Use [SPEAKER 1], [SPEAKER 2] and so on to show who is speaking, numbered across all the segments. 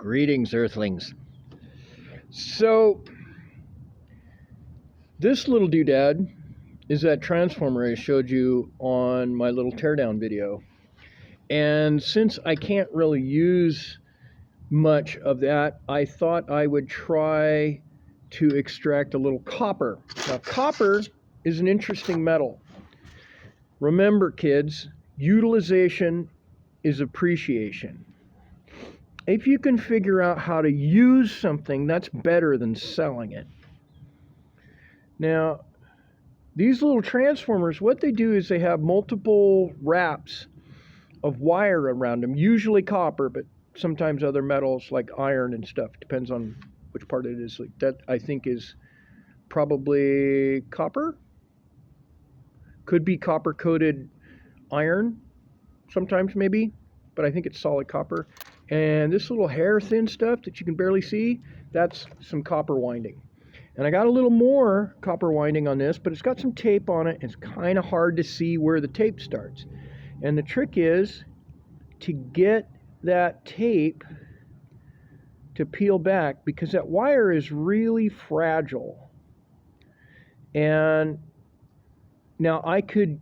[SPEAKER 1] Greetings, Earthlings. So, this little doodad is that transformer I showed you on my little teardown video. And since I can't really use much of that, I thought I would try to extract a little copper. Now, copper is an interesting metal. Remember, kids, utilization is appreciation. If you can figure out how to use something, that's better than selling it. Now, these little transformers, what they do is they have multiple wraps of wire around them, usually copper, but sometimes other metals like iron and stuff. Depends on which part it is. Like that, I think, is probably copper. Could be copper-coated iron, sometimes maybe, but I think it's solid copper. And this little hair-thin stuff that you can barely see, that's some copper winding. And I got a little more copper winding on this, but it's got some tape on it. It's kind of hard to see where the tape starts. And the trick is to get that tape to peel back, because that wire is really fragile. And now I could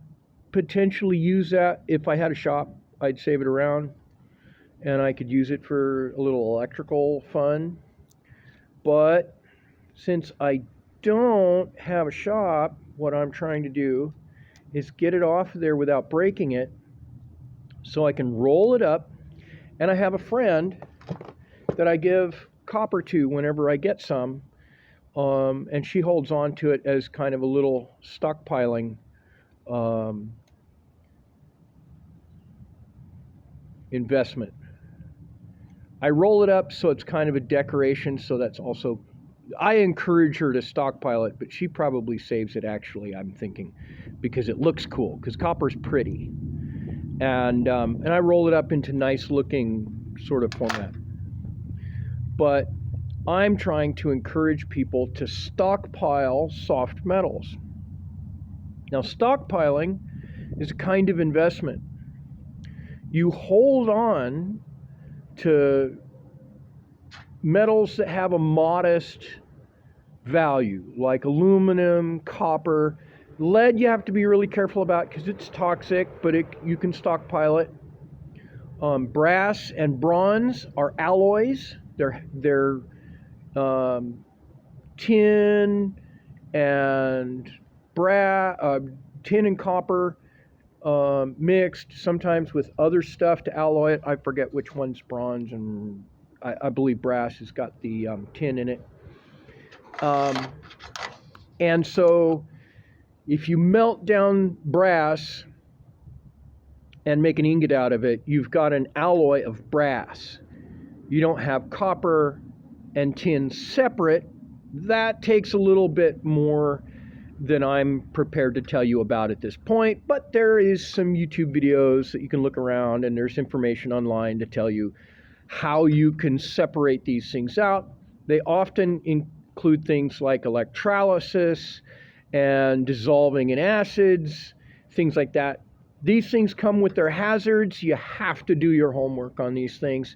[SPEAKER 1] potentially use that if I had a shop. I'd save it around and I could use it for a little electrical fun. But since I don't have a shop, what I'm trying to do is get it off of there without breaking it so I can roll it up. And I have a friend that I give copper to whenever I get some, and she holds on to it as kind of a little stockpiling investment. I roll it up so it's kind of a decoration, so that's also, I encourage her to stockpile it, but she probably saves it, actually, I'm thinking, because it looks cool, because copper's pretty. And I roll it up into nice looking sort of format. But I'm trying to encourage people to stockpile soft metals. Now, stockpiling is a kind of investment. You hold on to metals that have a modest value, like aluminum, copper. Lead you have to be really careful about because it's toxic, but you can stockpile it. Brass and bronze are alloys. They're tin and tin and copper mixed, sometimes with other stuff to alloy it. I forget which one's bronze, and I believe brass has got the tin in it. And so if you melt down brass and make an ingot out of it, you've got an alloy of brass. You don't have copper and tin separate. That takes a little bit more than I'm prepared to tell you about at this point, but there is some YouTube videos that you can look around, and there's information online to tell you how you can separate these things out. They often include things like electrolysis and dissolving in acids, things like that. These things come with their hazards. You have to do your homework on these things.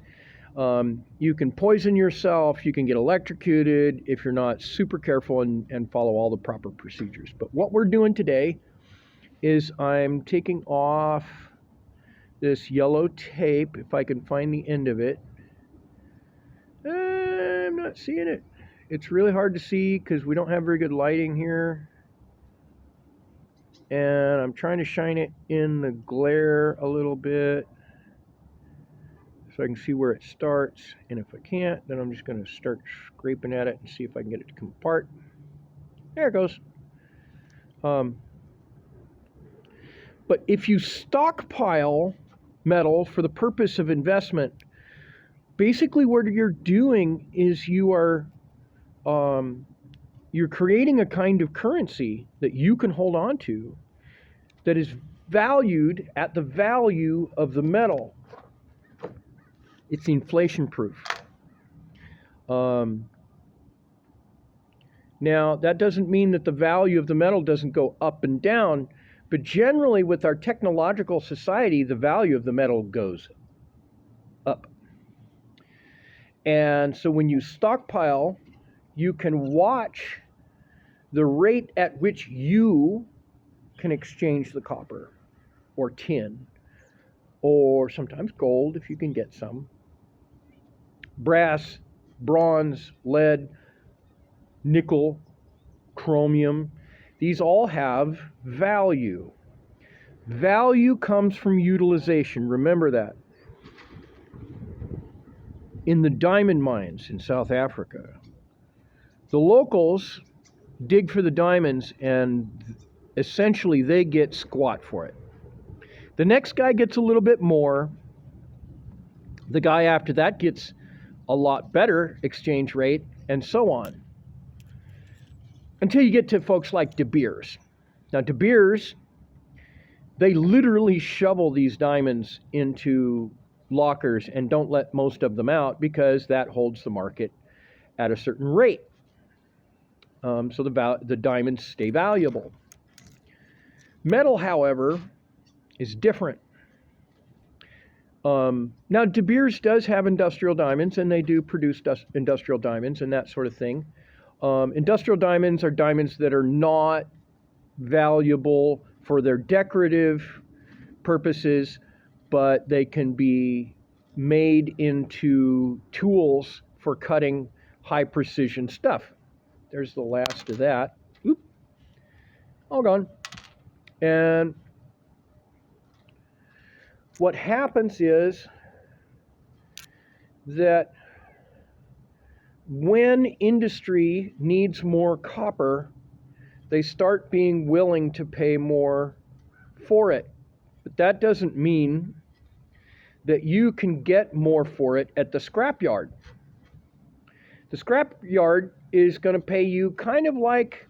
[SPEAKER 1] You can poison yourself, you can get electrocuted if you're not super careful and follow all the proper procedures. But what we're doing today is I'm taking off this yellow tape, if I can find the end of it. I'm not seeing it. It's really hard to see because we don't have very good lighting here. And I'm trying to shine it in the glare a little bit so I can see where it starts. And if I can't, then I'm just going to start scraping at it and see if I can get it to come apart. There it goes. But if you stockpile metal for the purpose of investment, basically what you're doing is you're creating a kind of currency that you can hold on to that is valued at the value of the metal. It's inflation proof. Now, that doesn't mean that the value of the metal doesn't go up and down, but generally with our technological society, the value of the metal goes up. And so when you stockpile, you can watch the rate at which you can exchange the copper or tin or sometimes gold if you can get some, brass, bronze, lead, nickel, chromium. These all have value. Value comes from utilization. Remember that. In the diamond mines in South Africa, the locals dig for the diamonds and essentially they get squat for it. The next guy gets a little bit more. The guy after that gets a lot better exchange rate, and so on. Until you get to folks like De Beers. Now, De Beers, they literally shovel these diamonds into lockers and don't let most of them out because that holds the market at a certain rate. So the diamonds stay valuable. Metal, however, is different. Now, De Beers does have industrial diamonds, and they do produce industrial diamonds and that sort of thing. Industrial diamonds are diamonds that are not valuable for their decorative purposes, but they can be made into tools for cutting high precision stuff. There's the last of that. Oop. All gone. And what happens is that when industry needs more copper, they start being willing to pay more for it. But that doesn't mean that you can get more for it at the scrapyard. The scrapyard is going to pay you kind of like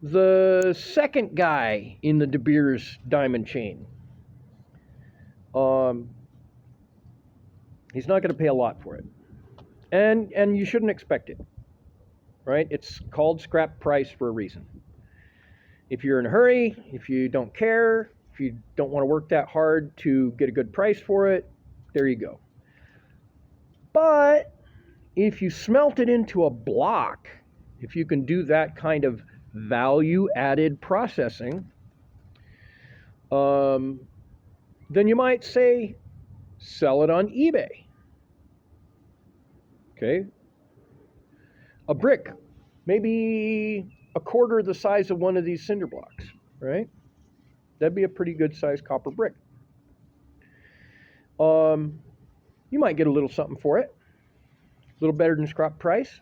[SPEAKER 1] the second guy in the De Beers diamond chain. He's not going to pay a lot for it. And you shouldn't expect it, right? It's called scrap price for a reason. If you're in a hurry, if you don't care, if you don't want to work that hard to get a good price for it, there you go. But if you smelt it into a block, if you can do that kind of value-added processing, then you might say, sell it on eBay. Okay? A brick, maybe a quarter the size of one of these cinder blocks, right? That'd be a pretty good sized copper brick. You might get a little something for it. A little better than scrap price.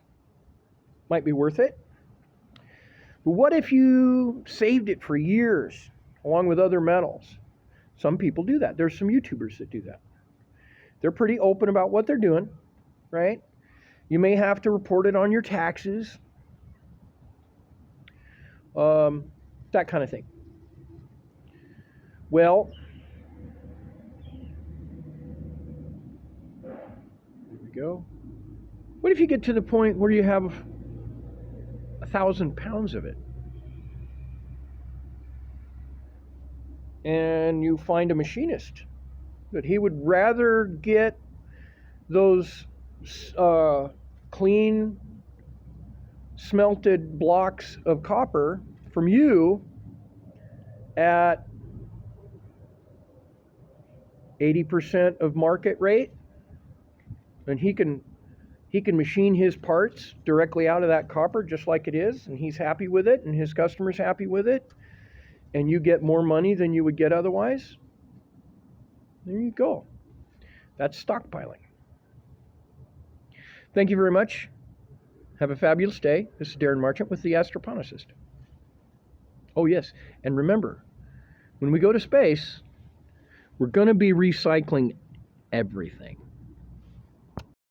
[SPEAKER 1] Might be worth it. But what if you saved it for years along with other metals? Some people do that. There's some YouTubers that do that. They're pretty open about what they're doing, right? You may have to report it on your taxes. That kind of thing. Well, there we go. What if you get to the point where you have 1,000 pounds of it? And you find a machinist that he would rather get those clean smelted blocks of copper from you at 80% of market rate, and he can machine his parts directly out of that copper just like it is, and he's happy with it, and his customer's happy with it, and you get more money than you would get otherwise. There you go. That's stockpiling. Thank you very much. Have a fabulous day. This is Darren Marchant with the Astroponicist. Oh yes, and remember, when we go to space, we're going to be recycling everything.